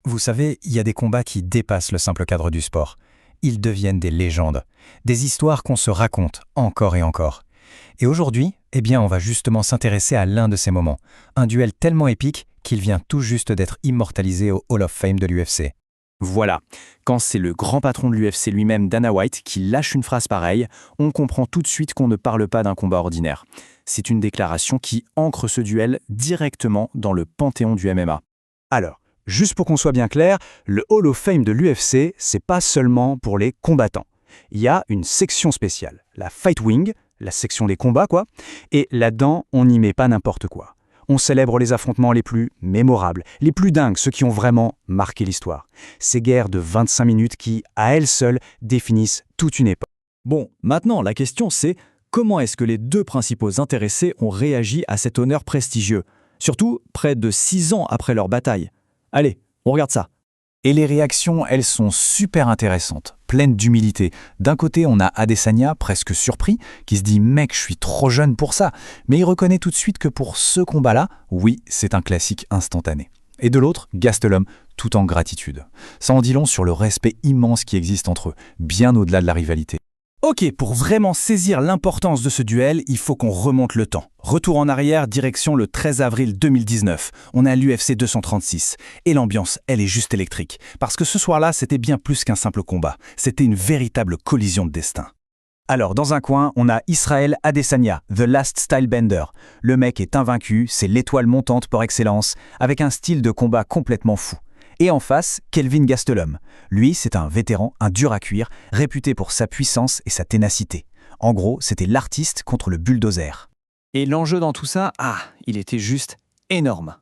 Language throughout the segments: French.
Vous savez, il y a des combats qui dépassent le simple cadre du sport. Ils deviennent des légendes, des histoires qu'on se raconte encore et encore. Et aujourd'hui, on va justement s'intéresser à l'un de ces moments, un duel tellement épique qu'il vient tout juste d'être immortalisé au Hall of Fame de l'UFC. Voilà, quand c'est le grand patron de l'UFC lui-même, Dana White, qui lâche une phrase pareille, on comprend tout de suite qu'on ne parle pas d'un combat ordinaire. C'est une déclaration qui ancre ce duel directement dans le panthéon du MMA. Alors, juste pour qu'on soit bien clair, le Hall of Fame de l'UFC, c'est pas seulement pour les combattants. Il y a une section spéciale, la Fight Wing, la section des combats quoi, et là-dedans, on n'y met pas n'importe quoi. On célèbre les affrontements les plus mémorables, les plus dingues, ceux qui ont vraiment marqué l'histoire. Ces guerres de 25 minutes qui, à elles seules, définissent toute une époque. Bon, maintenant, la question c'est comment est-ce que les deux principaux intéressés ont réagi à cet honneur prestigieux, surtout près de 6 ans après leur bataille. Allez, on regarde ça. Et les réactions, elles sont super intéressantes, pleines d'humilité. D'un côté, on a Adesanya, presque surpris, qui se dit « Mec, je suis trop jeune pour ça », mais il reconnaît tout de suite que pour ce combat-là, oui, c'est un classique instantané. Et de l'autre, Gastelum, tout en gratitude. Ça en dit long sur le respect immense qui existe entre eux, bien au-delà de la rivalité. Ok, pour vraiment saisir l'importance de ce duel, il faut qu'on remonte le temps. Retour en arrière, direction le 13 avril 2019. On est à l'UFC 236. Et l'ambiance, elle est juste électrique. Parce que ce soir-là, c'était bien plus qu'un simple combat. C'était une véritable collision de destin. Alors, dans un coin, on a Israel Adesanya, The Last Stylebender. Le mec est invaincu, c'est l'étoile montante par excellence, avec un style de combat complètement fou. Et en face, Kelvin Gastelum. Lui, c'est un vétéran, un dur à cuire, réputé pour sa puissance et sa ténacité. En gros, c'était l'artiste contre le bulldozer. Et l'enjeu dans tout ça, il était juste énorme.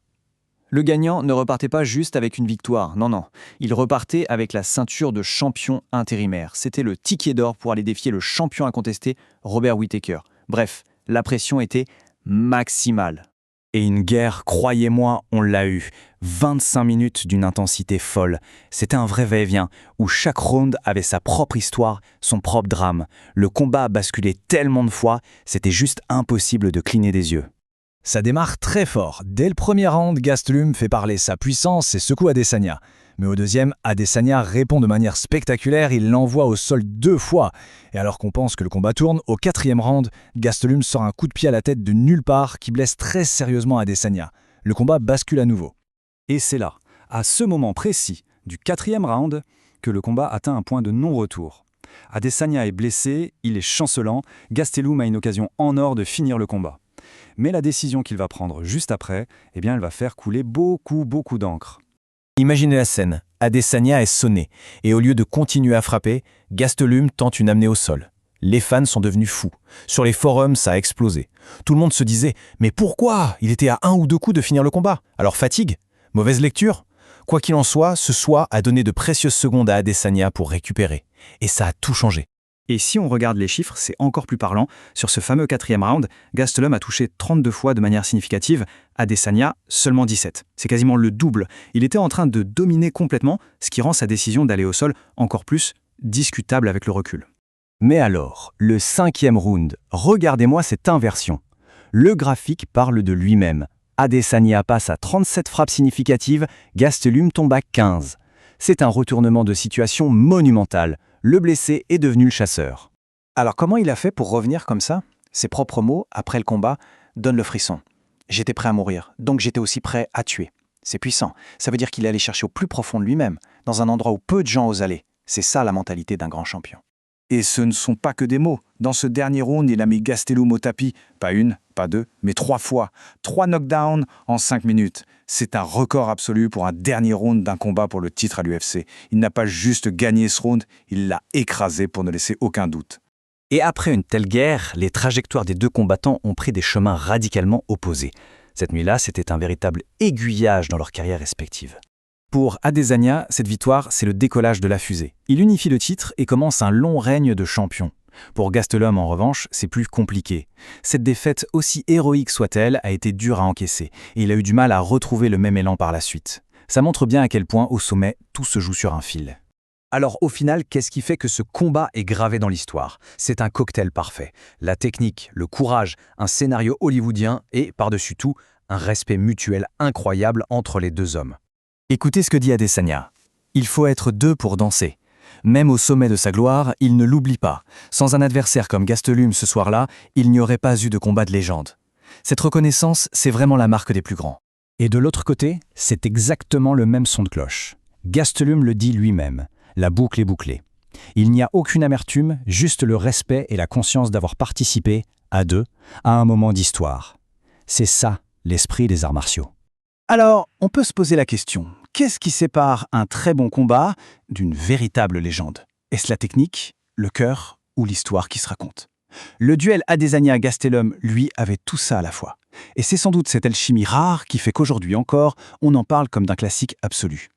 Le gagnant ne repartait pas juste avec une victoire, non. Il repartait avec la ceinture de champion intérimaire. C'était le ticket d'or pour aller défier le champion incontesté, Robert Whittaker. Bref, la pression était maximale. Et une guerre, croyez-moi, on l'a eu. 25 minutes d'une intensité folle. C'était un vrai va-et-vient, où chaque round avait sa propre histoire, son propre drame. Le combat a basculé tellement de fois, c'était juste impossible de cligner des yeux. Ça démarre très fort. Dès le premier round, Gastelum fait parler sa puissance et secoue Adesanya. Mais au deuxième, Adesanya répond de manière spectaculaire, il l'envoie au sol 2 fois. Et alors qu'on pense que le combat tourne, au 4e round, Gastelum sort un coup de pied à la tête de nulle part qui blesse très sérieusement Adesanya. Le combat bascule à nouveau. Et c'est là, à ce moment précis du 4e round, que le combat atteint un point de non-retour. Adesanya est blessé, il est chancelant, Gastelum a une occasion en or de finir le combat. Mais la décision qu'il va prendre juste après, elle va faire couler beaucoup d'encre. Imaginez la scène, Adesanya est sonné, et au lieu de continuer à frapper, Gastelum tente une amenée au sol. Les fans sont devenus fous. Sur les forums, ça a explosé. Tout le monde se disait « Mais pourquoi ? Il était à 1 ou 2 coups de finir le combat. Alors fatigue ? Mauvaise lecture ?» Quoi qu'il en soit, ce soir a donné de précieuses secondes à Adesanya pour récupérer. Et ça a tout changé. Et si on regarde les chiffres, c'est encore plus parlant. Sur ce fameux 4e round, Gastelum a touché 32 fois de manière significative, Adesanya seulement 17. C'est quasiment le double. Il était en train de dominer complètement, ce qui rend sa décision d'aller au sol encore plus discutable avec le recul. Mais alors, le 5e round, regardez-moi cette inversion. Le graphique parle de lui-même. Adesanya passe à 37 frappes significatives, Gastelum tombe à 15. C'est un retournement de situation monumental. Le blessé est devenu le chasseur. Alors comment il a fait pour revenir comme ça ? Ses propres mots, après le combat, donnent le frisson. J'étais prêt à mourir, donc j'étais aussi prêt à tuer. C'est puissant. Ça veut dire qu'il est allé chercher au plus profond de lui-même, dans un endroit où peu de gens osent aller. C'est ça la mentalité d'un grand champion. Et ce ne sont pas que des mots. Dans ce dernier round, il a mis Gastelum au tapis. Pas 1, pas 2, mais 3 fois. 3 knockdowns en 5 minutes. C'est un record absolu pour un dernier round d'un combat pour le titre à l'UFC. Il n'a pas juste gagné ce round, il l'a écrasé pour ne laisser aucun doute. Et après une telle guerre, les trajectoires des deux combattants ont pris des chemins radicalement opposés. Cette nuit-là, c'était un véritable aiguillage dans leurs carrières respectives. Pour Adesanya, cette victoire, c'est le décollage de la fusée. Il unifie le titre et commence un long règne de champion. Pour Gastelum, en revanche, c'est plus compliqué. Cette défaite, aussi héroïque soit-elle, a été dure à encaisser, et il a eu du mal à retrouver le même élan par la suite. Ça montre bien à quel point, au sommet, tout se joue sur un fil. Alors au final, qu'est-ce qui fait que ce combat est gravé dans l'histoire ? C'est un cocktail parfait. La technique, le courage, un scénario hollywoodien et, par-dessus tout, un respect mutuel incroyable entre les deux hommes. Écoutez ce que dit Adesanya. Il faut être deux pour danser. Même au sommet de sa gloire, il ne l'oublie pas. Sans un adversaire comme Gastelum ce soir-là, il n'y aurait pas eu de combat de légende. Cette reconnaissance, c'est vraiment la marque des plus grands. Et de l'autre côté, c'est exactement le même son de cloche. Gastelum le dit lui-même, la boucle est bouclée. Il n'y a aucune amertume, juste le respect et la conscience d'avoir participé, à deux, à un moment d'histoire. C'est ça, l'esprit des arts martiaux. Alors, on peut se poser la question, qu'est-ce qui sépare un très bon combat d'une véritable légende? Est-ce la technique, le cœur ou l'histoire qui se raconte? Le duel Adesanya-Gastelum, lui, avait tout ça à la fois. Et c'est sans doute cette alchimie rare qui fait qu'aujourd'hui encore, on en parle comme d'un classique absolu.